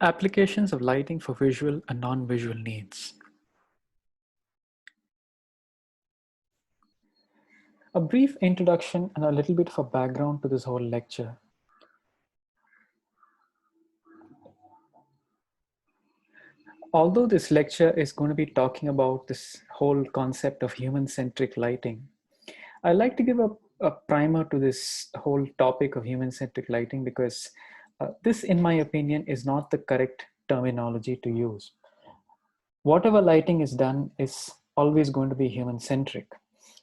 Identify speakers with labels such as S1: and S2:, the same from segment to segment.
S1: Applications of lighting for visual and non-visual needs. A brief introduction and a little bit of a background to this whole lecture. Although this lecture is going to be talking about this whole concept of human-centric lighting, I like to give a primer to this whole topic of human-centric lighting because this, in my opinion, is not the correct terminology to use. Whatever lighting is done is always going to be human-centric.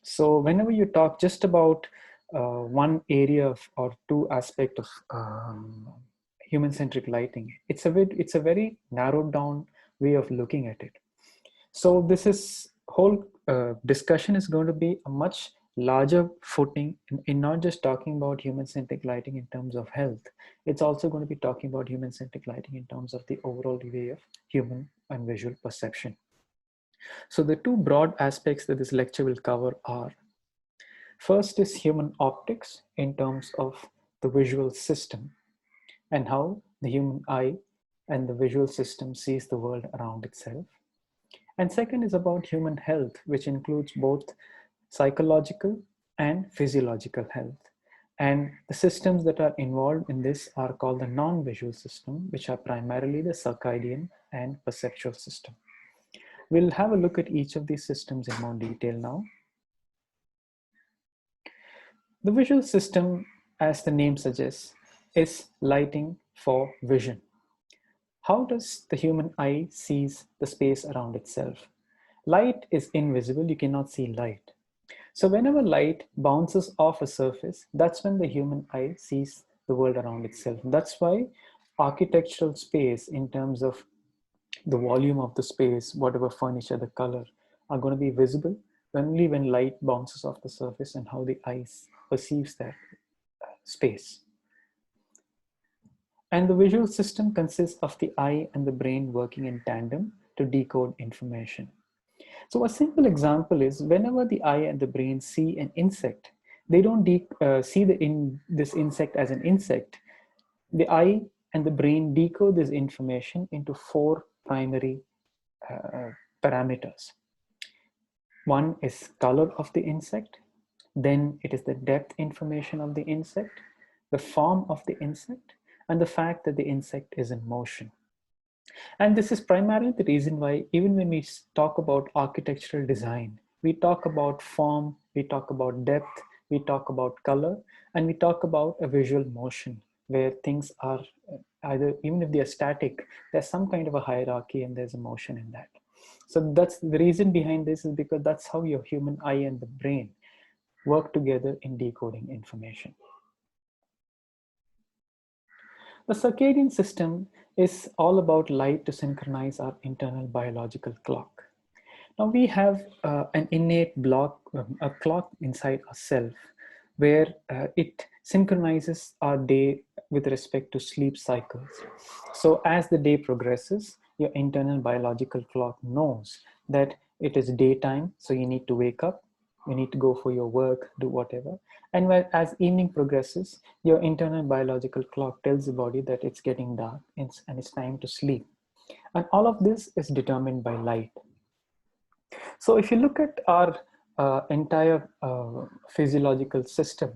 S1: So whenever you talk just about one area or two aspect of human-centric lighting, it's a very narrowed down way of looking at it. So this is whole discussion is going to be a much larger footing in not just talking about human-centric lighting in terms of health. It's also going to be talking about human-centric lighting in terms of the overall way of human and visual perception. So the two broad aspects that this lecture will cover are, first is human optics in terms of the visual system and how the human eye and the visual system sees the world around itself. And second is about human health, which includes both psychological and physiological health. And the systems that are involved in this are called the non-visual system, which are primarily the circadian and perceptual system. We'll have a look at each of these systems in more detail now. The visual system, as the name suggests, is lighting for vision. How does the human eye sees the space around itself? Light is invisible, you cannot see light. So whenever light bounces off a surface, that's when the human eye sees the world around itself. That's why architectural space in terms of the volume of the space, whatever furniture, the color, are going to be visible only when light bounces off the surface and how the eye perceives that space. And the visual system consists of the eye and the brain working in tandem to decode information. So a simple example is whenever the eye and the brain see an insect, they don't see this insect as an insect. The eye and the brain decode this information into four primary parameters. One is color of the insect, then it is the depth information of the insect, the form of the insect, and the fact that the insect is in motion. And this is primarily the reason why even when we talk about architectural design, we talk about form, we talk about depth, we talk about color, and we talk about a visual motion where things are either, even if they are static, there's some kind of a hierarchy and there's a motion in that. So that's the reason behind this, is because that's how your human eye and the brain work together in decoding information. The circadian system is all about light to synchronize our internal biological clock. Now we have an innate a clock inside ourselves where it synchronizes our day with respect to sleep cycles. So as the day progresses, your internal biological clock knows that it is daytime, so you need to wake up, you need to go for your work, do whatever. And as evening progresses, your internal biological clock tells the body that it's getting dark and it's time to sleep. And all of this is determined by light. So if you look at our entire physiological system,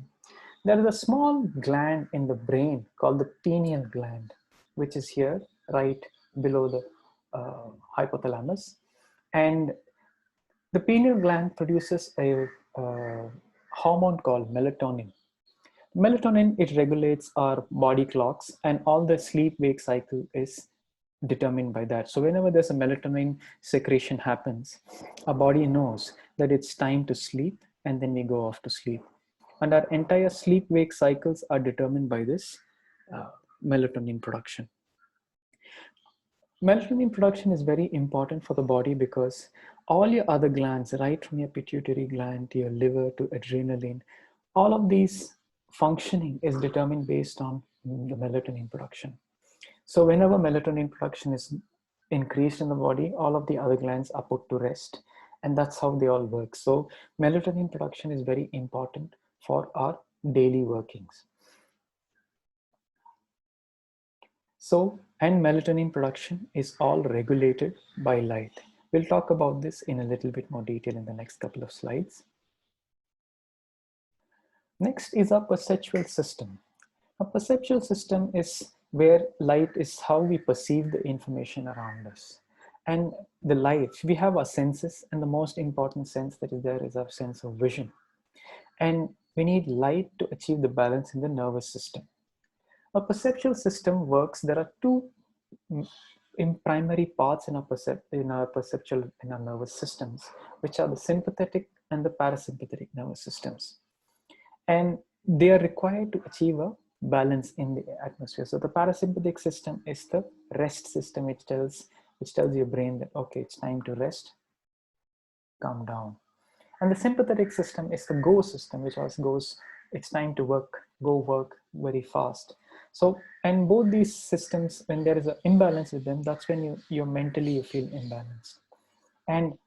S1: there is a small gland in the brain called the pineal gland, which is here right below the hypothalamus. And the pineal gland produces a hormone called melatonin. Melatonin, it regulates our body clocks, and all the sleep-wake cycle is determined by that. So whenever there's a melatonin secretion happens, our body knows that it's time to sleep, and then we go off to sleep. And our entire sleep-wake cycles are determined by this melatonin production. Melatonin production is very important for the body because all your other glands, right from your pituitary gland to your liver to adrenaline, all of these functioning is determined based on the melatonin production. So whenever melatonin production is increased in the body, all of the other glands are put to rest, and that's how they all work. So melatonin production is very important for our daily workings. So And melatonin production is all regulated by light. We'll talk about this in a little bit more detail in the next couple of slides. Next is our perceptual system. A perceptual system is where light is how we perceive the information around us. And the light, we have our senses, and the most important sense that is there is our sense of vision. And we need light to achieve the balance in the nervous system. A perceptual system works, there are two in primary parts in our nervous systems, which are the sympathetic and the parasympathetic nervous systems. And they are required to achieve a balance in the atmosphere. So the parasympathetic system is the rest system, which tells your brain that, okay, it's time to rest, calm down. And the sympathetic system is the go system, which also goes, it's time to work, go work very fast. So, and both these systems, when there is an imbalance with them, that's when you feel imbalanced. And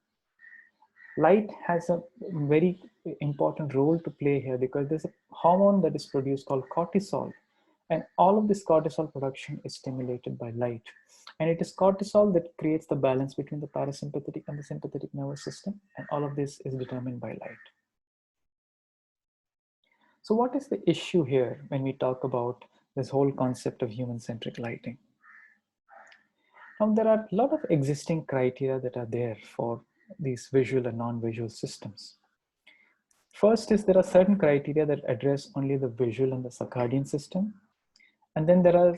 S1: light has a very important role to play here, because there's a hormone that is produced called cortisol, and all of this cortisol production is stimulated by light. And it is cortisol that creates the balance between the parasympathetic and the sympathetic nervous system, and all of this is determined by light. So what is the issue here when we talk about this whole concept of human-centric lighting? Now, there are a lot of existing criteria that are there for these visual and non-visual systems. First is there are certain criteria that address only the visual and the circadian system. And then there are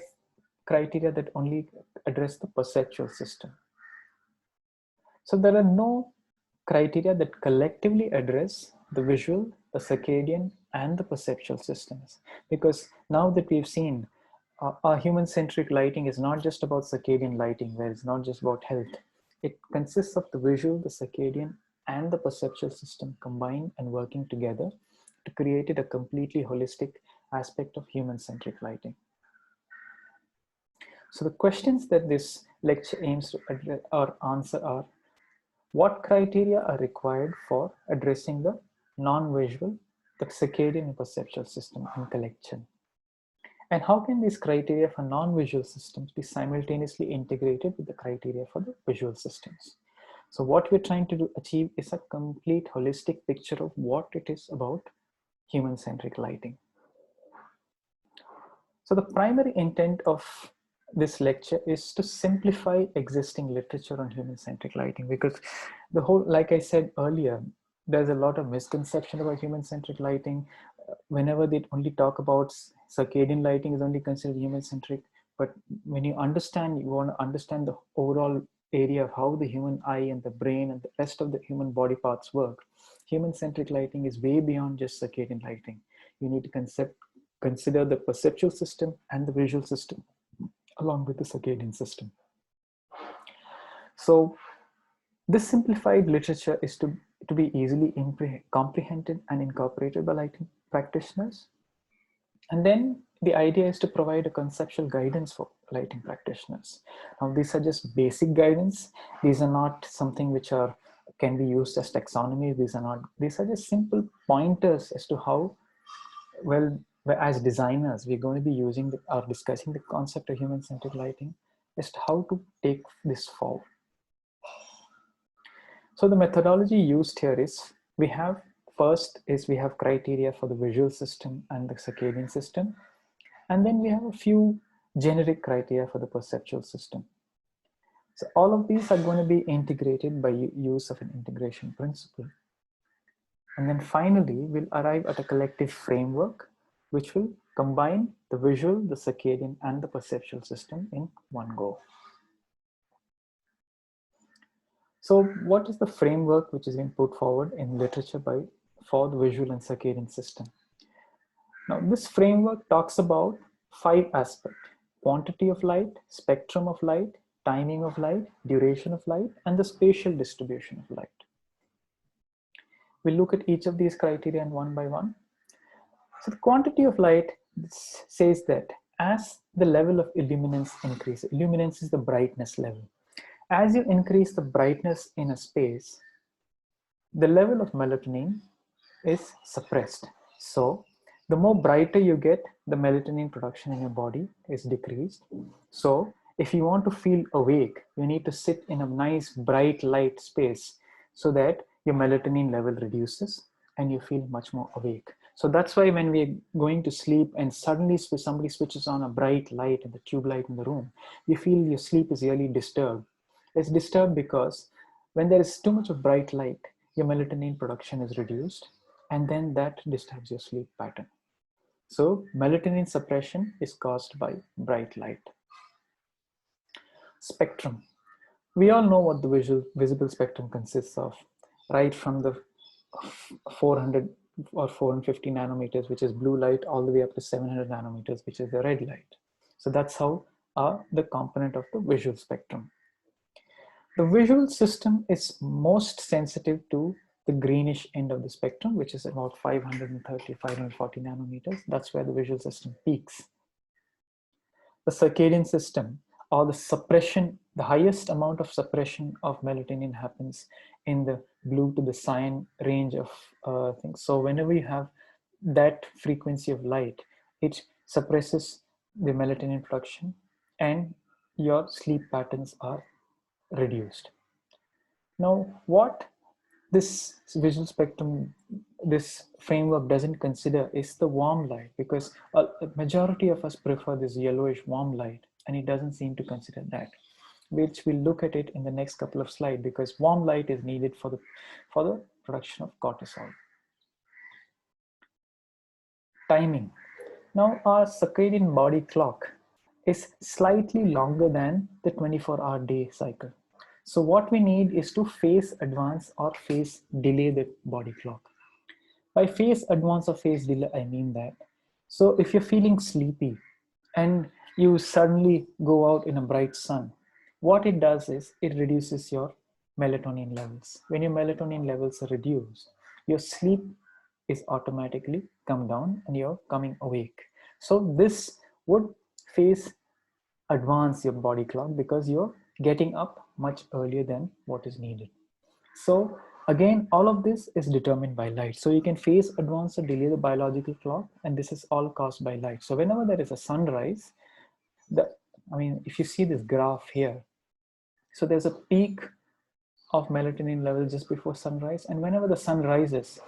S1: criteria that only address the perceptual system. So there are no criteria that collectively address the visual, the circadian, and the perceptual systems. Because now that we've seen our human-centric lighting is not just about circadian lighting, where it's not just about health. It consists of the visual, the circadian, and the perceptual system combined and working together to create a completely holistic aspect of human-centric lighting. So the questions that this lecture aims to address or answer are: what criteria are required for addressing the non-visual, the circadian and perceptual system in collection? And how can these criteria for non-visual systems be simultaneously integrated with the criteria for the visual systems? So what we're trying to achieve is a complete holistic picture of what it is about human-centric lighting. So the primary intent of this lecture is to simplify existing literature on human-centric lighting, because the whole, like I said earlier, there's a lot of misconception about human-centric lighting. Whenever they only talk about circadian lighting is only considered human-centric, but when you want to understand the overall area of how the human eye and the brain and the rest of the human body parts work, human-centric lighting is way beyond just circadian lighting. You need to consider the perceptual system and the visual system along with the circadian system. So this simplified literature is to be easily comprehended and incorporated by lighting practitioners. And then the idea is to provide a conceptual guidance for lighting practitioners. Now, these are just basic guidance. These are not something which can be used as taxonomy. These are just simple pointers as to how, well, as designers, we're going to be using or discussing the concept of human-centered lighting, as to how to take this forward. So the methodology used here is, we have criteria for the visual system and the circadian system. And then we have a few generic criteria for the perceptual system. So all of these are going to be integrated by use of an integration principle. And then finally, we'll arrive at a collective framework, which will combine the visual, the circadian, and the perceptual system in one go. So what is the framework which is being put forward in literature for the visual and circadian system? Now, this framework talks about 5 aspects: quantity of light, spectrum of light, timing of light, duration of light, and the spatial distribution of light. We'll look at each of these criteria one by one. So the quantity of light says that as the level of illuminance increases, illuminance is the brightness level. As you increase the brightness in a space, the level of melatonin is suppressed. So the more brighter you get, the melatonin production in your body is decreased. So If you want to feel awake, you need to sit in a nice bright light space so that your melatonin level reduces and you feel much more awake. So that's why when we're going to sleep and suddenly somebody switches on a bright light and the tube light in the room, you feel your sleep is really disturbed. It's disturbed because when there is too much of bright light, your melatonin production is reduced, and then that disturbs your sleep pattern. So melatonin suppression is caused by bright light. Spectrum. We all know what the visible spectrum consists of, right from the 400 or 450 nanometers, which is blue light, all the way up to 700 nanometers, which is the red light. So that's how the component of the visual spectrum. The visual system is most sensitive to the greenish end of the spectrum, which is about 530, 540 nanometers. That's where the visual system peaks. The circadian system, or the suppression, the highest amount of suppression of melatonin happens in the blue to the cyan range of things. So whenever you have that frequency of light, it suppresses the melatonin production and your sleep patterns are reduced. Now, what this visual spectrum, this framework doesn't consider is the warm light, because a majority of us prefer this yellowish warm light, and it doesn't seem to consider that, which we'll look at it in the next couple of slides, because warm light is needed for the production of cortisol. Timing. Now, our circadian body clock is slightly longer than the 24-hour day cycle. So what we need is to phase advance or phase delay the body clock. By phase advance or phase delay, I mean that. So if you're feeling sleepy and you suddenly go out in a bright sun, what it does is it reduces your melatonin levels. When your melatonin levels are reduced, your sleep is automatically come down and you're coming awake. So this would phase advance your body clock because you're getting up much earlier than what is needed. So again, all of this is determined by light. So you can phase advance or delay the biological clock, and this is all caused by light. So whenever there is a sunrise, if you see this graph here, so there's a peak of melatonin level just before sunrise, and whenever the sun rises,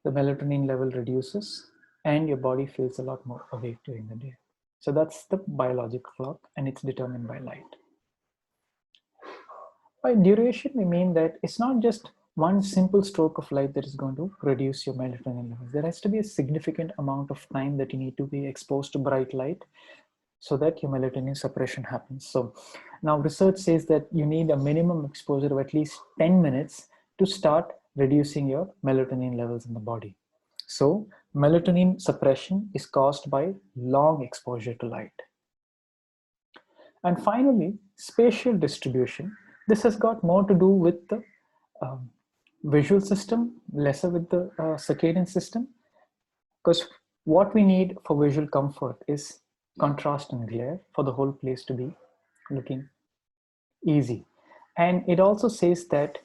S1: the melatonin level reduces and your body feels a lot more awake during the day. So that's the biological clock, and it's determined by light. By duration, we mean that it's not just one simple stroke of light that is going to reduce your melatonin levels. There has to be a significant amount of time that you need to be exposed to bright light so that your melatonin suppression happens. So now research says that you need a minimum exposure of at least 10 minutes to start reducing your melatonin levels in the body. So melatonin suppression is caused by long exposure to light. And finally, spatial distribution. This has got more to do with the visual system, lesser with the circadian system, because what we need for visual comfort is contrast and glare for the whole place to be looking easy. And it also says that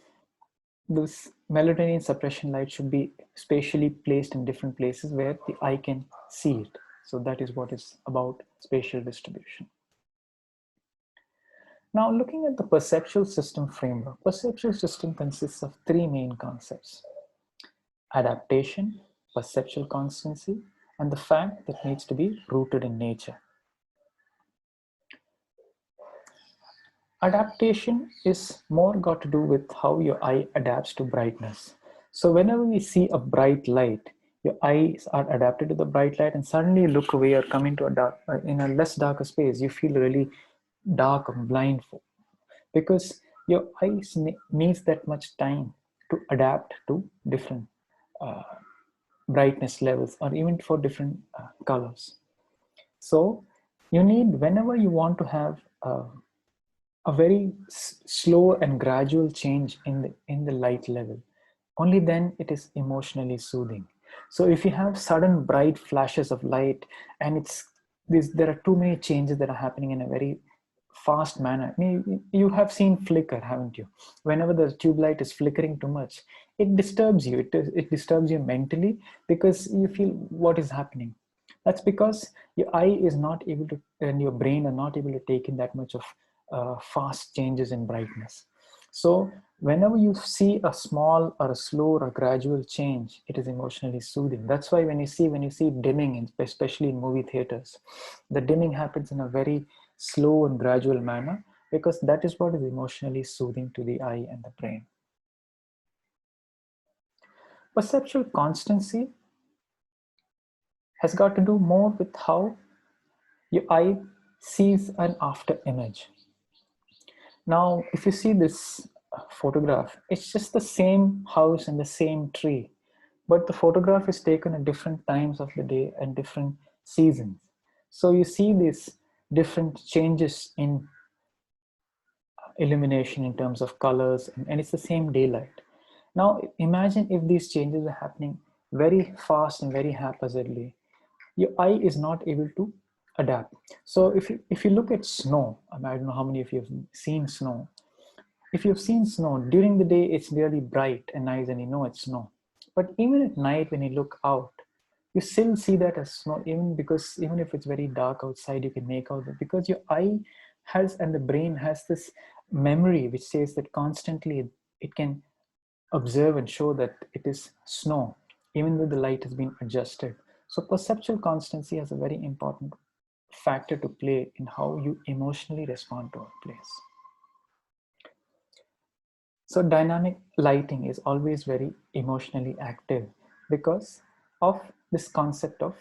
S1: this melatonin suppression light should be spatially placed in different places where the eye can see it. So that is what is about spatial distribution. Now, looking at the perceptual system framework, perceptual system consists of three main concepts: adaptation, perceptual constancy, and the fact that needs to be rooted in nature. Adaptation is more got to do with how your eye adapts to brightness. So whenever we see a bright light, your eyes are adapted to the bright light, and suddenly you look away or come into in a less darker space, you feel really dark and blind, because your eyes needs that much time to adapt to different brightness levels or even for different colors. So you need, whenever you want to have a very slow and gradual change in the light level, only then it is emotionally soothing. So if you have sudden bright flashes of light and there are too many changes that are happening in a very fast manner. I mean, you have seen flicker, haven't you? Whenever the tube light is flickering too much, it disturbs you. It disturbs you mentally because you feel what is happening. That's because your eye is not able to, and your brain are not able to take in that much of fast changes in brightness. So whenever you see a small or a slow or gradual change, it is emotionally soothing. That's why when you see dimming, especially in movie theaters, the dimming happens in a very slow and gradual manner, because that is what is emotionally soothing to the eye and the brain. Perceptual constancy has got to do more with how your eye sees an after image. Now, if you see this photograph, it's just the same house and the same tree, but the photograph is taken at different times of the day and different seasons. So you see these different changes in illumination in terms of colors, and it's the same daylight. Now, imagine if these changes are happening very fast and very haphazardly, your eye is not able to adapt. So if you look at snow, I don't know how many of you have seen snow. If you've seen snow during the day, it's really bright and nice, and you know it's snow. But even at night, when you look out, you still see that as snow, even if it's very dark outside, you can make out that, because your eye has and the brain has this memory which says that constantly it can observe and show that it is snow, even though the light has been adjusted. So perceptual constancy has a very important factor to play in how you emotionally respond to a place. So dynamic lighting is always very emotionally active because of this concept of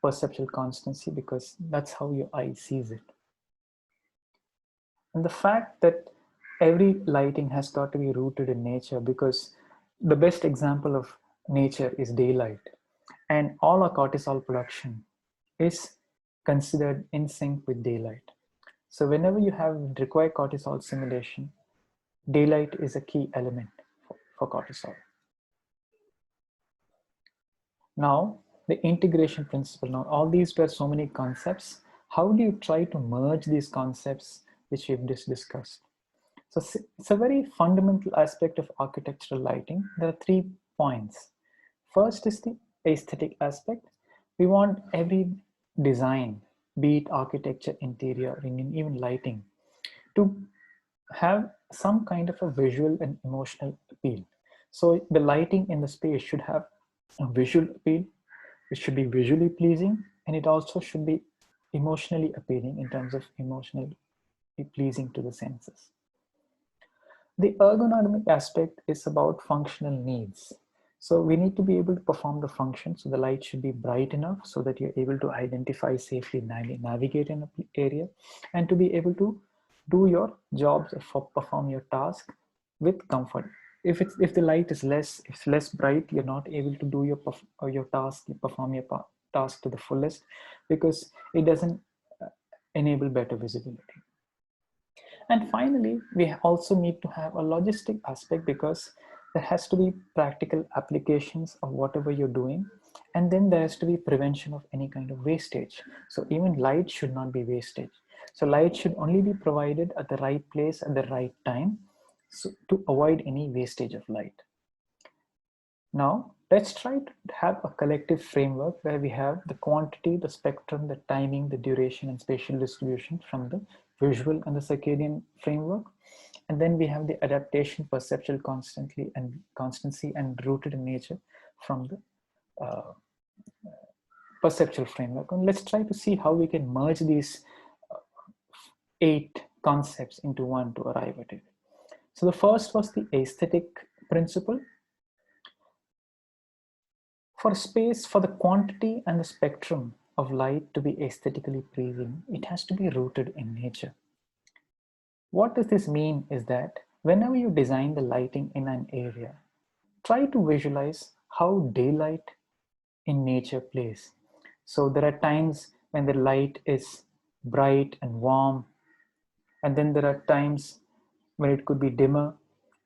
S1: perceptual constancy, because that's how your eye sees it. And the fact that every lighting has got to be rooted in nature, because the best example of nature is daylight, and all our cortisol production is considered in sync with daylight. So whenever you have require cortisol simulation, daylight is a key element for cortisol. Now, the integration principle. Now, all these were so many concepts. How do you try to merge these concepts which we've just discussed? So it's a very fundamental aspect of architectural lighting. There are 3 points. First is the aesthetic aspect. We want every design, be it architecture, interior, or even lighting, to have some kind of a visual and emotional appeal. So the lighting in the space should have a visual appeal, it should be visually pleasing, and it also should be emotionally appealing in terms of emotionally pleasing to the senses. The ergonomic aspect is about functional needs. So we need to be able to perform the function. So the light should be bright enough so that you're able to identify safely, navigate in an area, and to be able to do your jobs, perform your task with comfort. If the light is less bright, you're not able to do your task, perform your task to the fullest, because it doesn't enable better visibility. And finally, we also need to have a logistic aspect, because there has to be practical applications of whatever you're doing. And then there has to be prevention of any kind of wastage. So even light should not be wastage. So light should only be provided at the right place at the right time, so to avoid any wastage of light. Now, let's try to have a collective framework where we have the quantity, the spectrum, the timing, the duration, and spatial distribution from the visual and the circadian framework. And then we have the adaptation, perceptual constancy, and rooted in nature from the perceptual framework. And let's try to see how we can merge these 8 concepts into one to arrive at it. So the first was the aesthetic principle. For space, for the quantity and the spectrum of light to be aesthetically pleasing, it has to be rooted in nature. What does this mean is that whenever you design the lighting in an area, try to visualize how daylight in nature plays. So there are times when the light is bright and warm, and then there are times when it could be dimmer,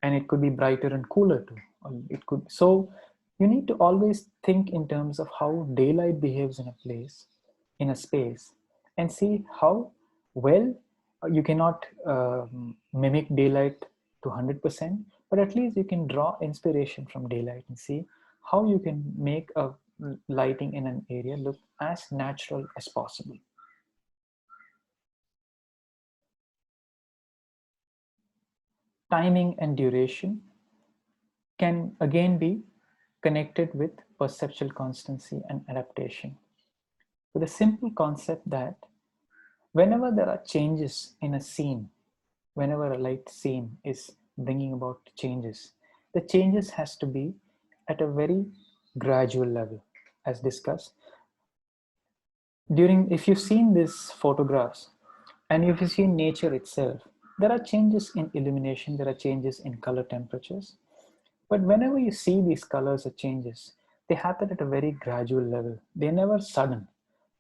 S1: and it could be brighter and cooler too. So you need to always think in terms of how daylight behaves in a place, in a space, and see how well you cannot mimic daylight to 100%, but at least you can draw inspiration from daylight and see how you can make a lighting in an area look as natural as possible. Timing and duration can again be connected with perceptual constancy and adaptation, with a simple concept that whenever there are changes in a scene, whenever a light scene is bringing about changes, the changes has to be at a very gradual level, as discussed. If you've seen these photographs and if you see nature itself, there are changes in illumination, there are changes in color temperatures. But whenever you see these colors or changes, they happen at a very gradual level. They're never sudden.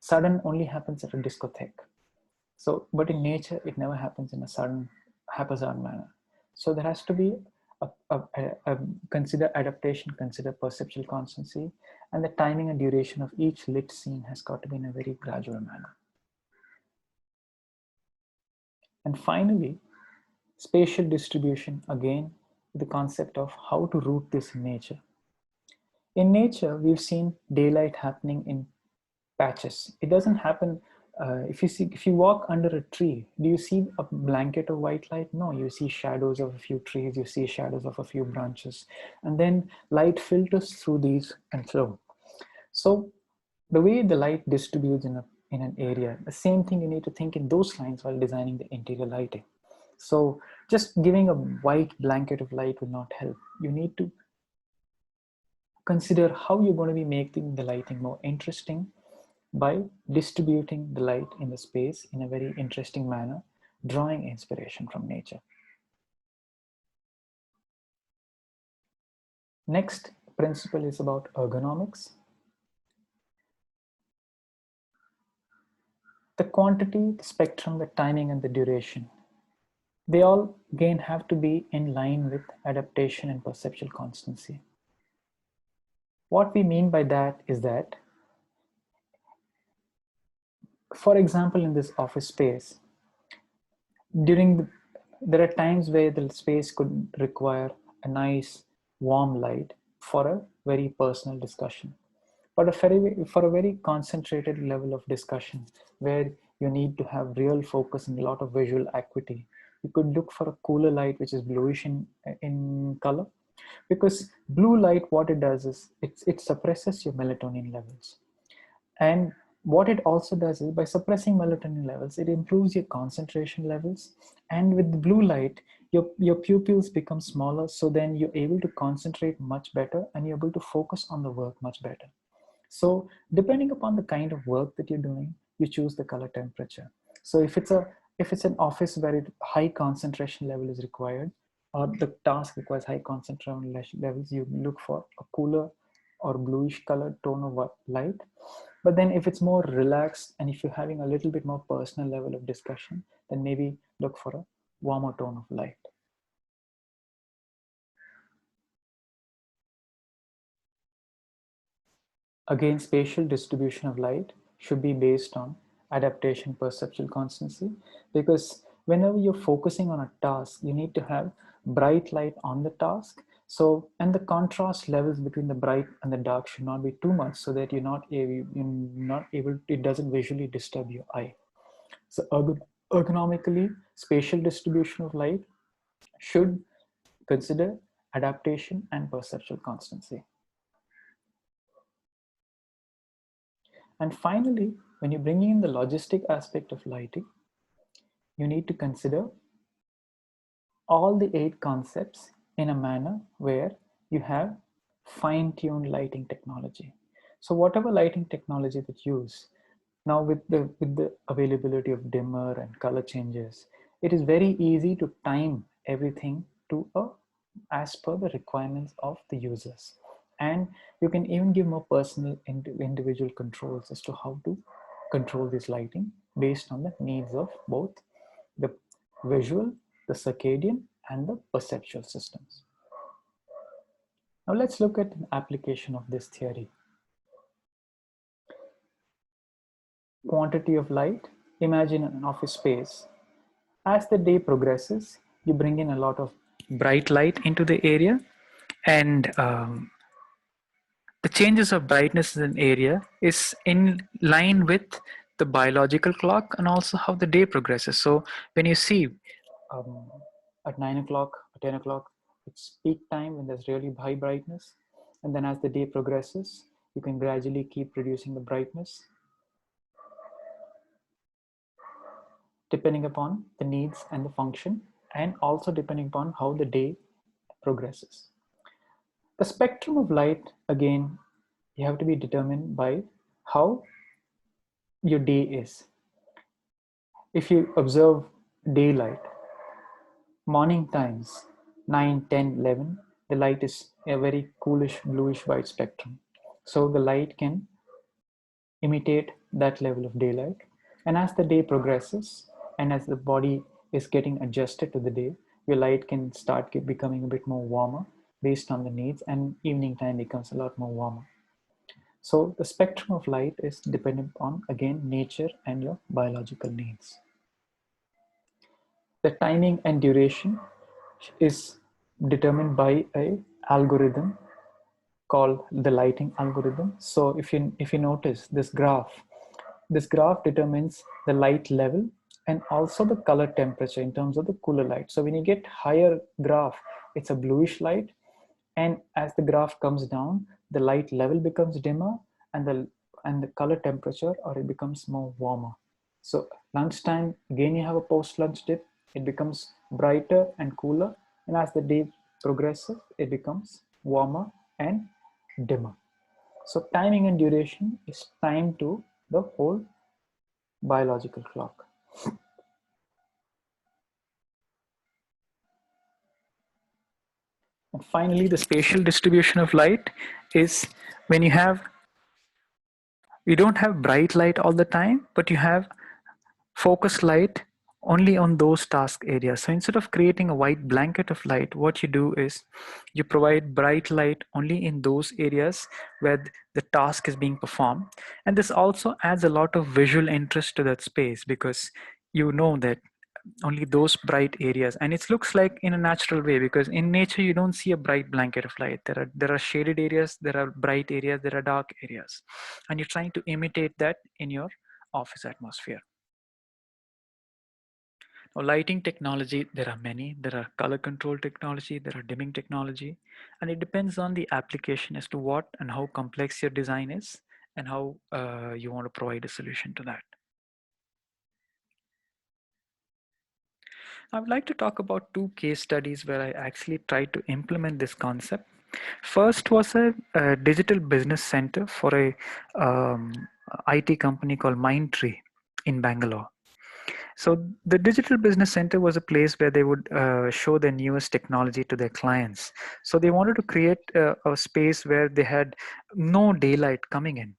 S1: Sudden only happens at a discotheque. So, but in nature, it never happens in a sudden, haphazard manner. So there has to be consider adaptation, consider perceptual constancy, and the timing and duration of each lit scene has got to be in a very gradual manner. And finally, spatial distribution, again, the concept of how to root this in nature. In nature, we've seen daylight happening in patches. It doesn't happen. If you walk under a tree, do you see a blanket of white light? No, you see shadows of a few trees, you see shadows of a few branches, and then light filters through these and flow. So the way the light distributes in an area, the same thing you need to think in those lines while designing the interior lighting. So just giving a white blanket of light will not help. You need to consider how you're going to be making the lighting more interesting by distributing the light in the space in a very interesting manner, drawing inspiration from nature. Next principle is about ergonomics. The quantity, the spectrum, the timing, and the duration, they all again have to be in line with adaptation and perceptual constancy. What we mean by that is that, for example, in this office space, there are times where the space could require a nice warm light for a very personal discussion. But for a very concentrated level of discussion where you need to have real focus and a lot of visual acuity, you could look for a cooler light which is bluish in color. Because blue light, what it does is it suppresses your melatonin levels. And what it also does is by suppressing melatonin levels, it improves your concentration levels. And with the blue light, your pupils become smaller. So then you're able to concentrate much better and you're able to focus on the work much better. So depending upon the kind of work that you're doing, you choose the color temperature. So if it's an office where high concentration level is required, or the task requires high concentration levels, you look for a cooler or bluish colored tone of light. But then if it's more relaxed and if you're having a little bit more personal level of discussion, then maybe look for a warmer tone of light. Again, spatial distribution of light should be based on adaptation, perceptual constancy, because whenever you're focusing on a task, you need to have bright light on the task. So, and the contrast levels between the bright and the dark should not be too much so that you're not able, it doesn't visually disturb your eye. So ergonomically, spatial distribution of light should consider adaptation and perceptual constancy. And finally, when you're bringing in the logistic aspect of lighting, you need to consider all the 8 concepts in a manner where you have fine-tuned lighting technology. So whatever lighting technology that you use, now with the availability of dimmer and color changes, it is very easy to time everything to as per the requirements of the users. And you can even give more personal individual controls as to how to control this lighting based on the needs of both the visual, the circadian, and the perceptual systems. Now let's look at an application of this theory. Quantity of light. Imagine an office space. As the day progresses, you bring in a lot of bright light into the area, and the changes of brightness in area is in line with the biological clock and also how the day progresses. So when you see um, at 9 o'clock or 10 o'clock, it's peak time when there's really high brightness. And then as the day progresses, you can gradually keep reducing the brightness depending upon the needs and the function, and also depending upon how the day progresses. The spectrum of light, again, you have to be determined by how your day is. If you observe daylight, morning times, 9, 10, 11, the light is a very coolish, bluish white spectrum. So the light can imitate that level of daylight. And as the day progresses, and as the body is getting adjusted to the day, your light can start becoming a bit more warmer based on the needs, and evening time becomes a lot more warmer. So the spectrum of light is dependent on, again, nature and your biological needs. The timing and duration is determined by a algorithm called the lighting algorithm. So if you notice this graph determines the light level and also the color temperature in terms of the cooler light. So when you get higher graph, it's a bluish light, and as the graph comes down, the light level becomes dimmer, and the color temperature, or it becomes more warmer. So lunchtime, again you have a post-lunch dip, it becomes brighter and cooler, and as the day progresses, it becomes warmer and dimmer. So timing and duration is time to the whole biological clock. And finally, the spatial distribution of light is when you don't have bright light all the time, but you have focus light only on those task areas. So instead of creating a white blanket of light, what you do is you provide bright light only in those areas where the task is being performed. And this also adds a lot of visual interest to that space, because you know that only those bright areas, and it looks like in a natural way, because in nature you don't see a bright blanket of light. There are shaded areas, there are bright areas, there are dark areas, and you're trying to imitate that in your office atmosphere. Now, lighting technology, there are many. There are color control technology, there are dimming technology, and it depends on the application as to what and how complex your design is, and how you want to provide a solution to that. I would like to talk about two case studies where I actually tried to implement this concept. First was a digital business center for a IT company called Mindtree in Bangalore. So the digital business center was a place where they would show their newest technology to their clients. So they wanted to create a space where they had no daylight coming in.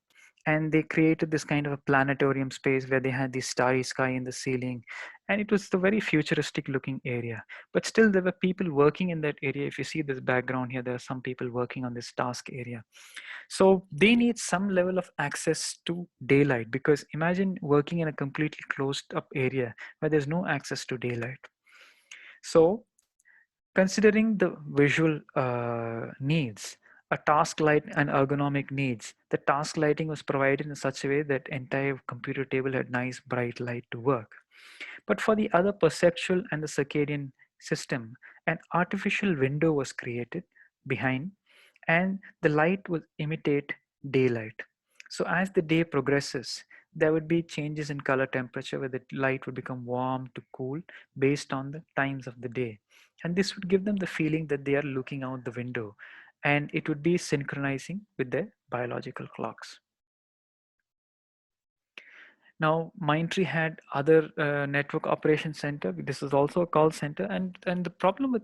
S1: And they created this kind of a planetarium space where they had the starry sky in the ceiling. And it was a very futuristic looking area. But still, there were people working in that area. If you see this background here, there are some people working on this task area. So they need some level of access to daylight, because imagine working in a completely closed up area where there's no access to daylight. So considering the visual needs, a task light and ergonomic needs, the task lighting was provided in such a way that entire computer table had nice bright light to work. But for the other perceptual and the circadian system, an artificial window was created behind, and the light will imitate daylight. So as the day progresses, there would be changes in color temperature where the light would become warm to cool based on the times of the day. And this would give them the feeling that they are looking out the window, and it would be synchronizing with their biological clocks. Now, Mindtree had other network operation center. This is also a call center, and the problem with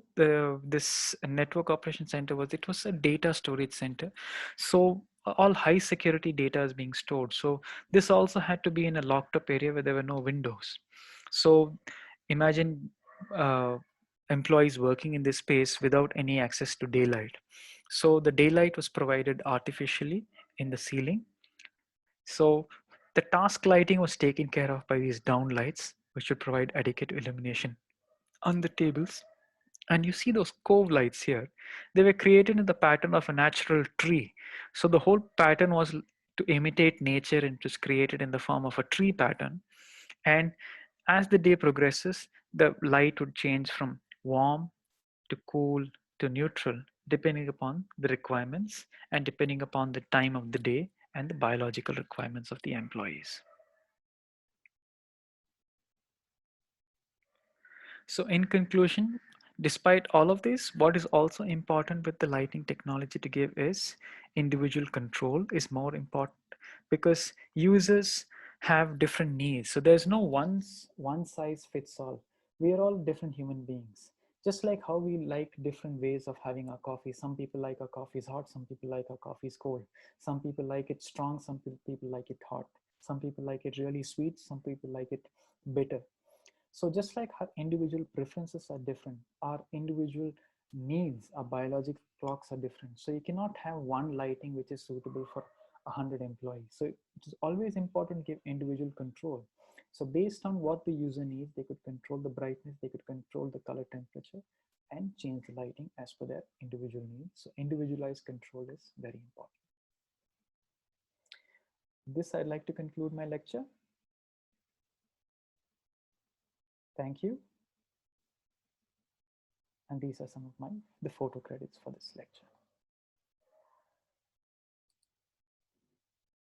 S1: this network operation center was it was a data storage center, so all high security data is being stored. So this also had to be in a locked up area where there were no windows. So imagine uh, employees working in this space without any access to daylight. So the daylight was provided artificially in the ceiling. So the task lighting was taken care of by these down lights, which would provide adequate illumination on the tables. And you see those cove lights here, they were created in the pattern of a natural tree. So the whole pattern was to imitate nature, and it was created in the form of a tree pattern. And as the day progresses, the light would change from warm to cool to neutral, depending upon the requirements and depending upon the time of the day and the biological requirements of the employees. So in conclusion, despite all of this, what is also important with the lighting technology to give is individual control is more important, because users have different needs. So there's no one size fits all. We are all different human beings. Just like how we like different ways of having our coffee. Some people like our coffees hot, some people like our coffees cold. Some people like it strong, some people like it hot. Some people like it really sweet, some people like it bitter. So just like our individual preferences are different, our individual needs, our biological clocks are different. So you cannot have one lighting which is suitable for 100 employees. So it is always important to give individual control. So based on what the user needs, they could control the brightness, they could control the color temperature, and change the lighting as per their individual needs. So individualized control is very important. This I'd like to conclude my lecture. Thank you. And these are some of the photo credits for this lecture.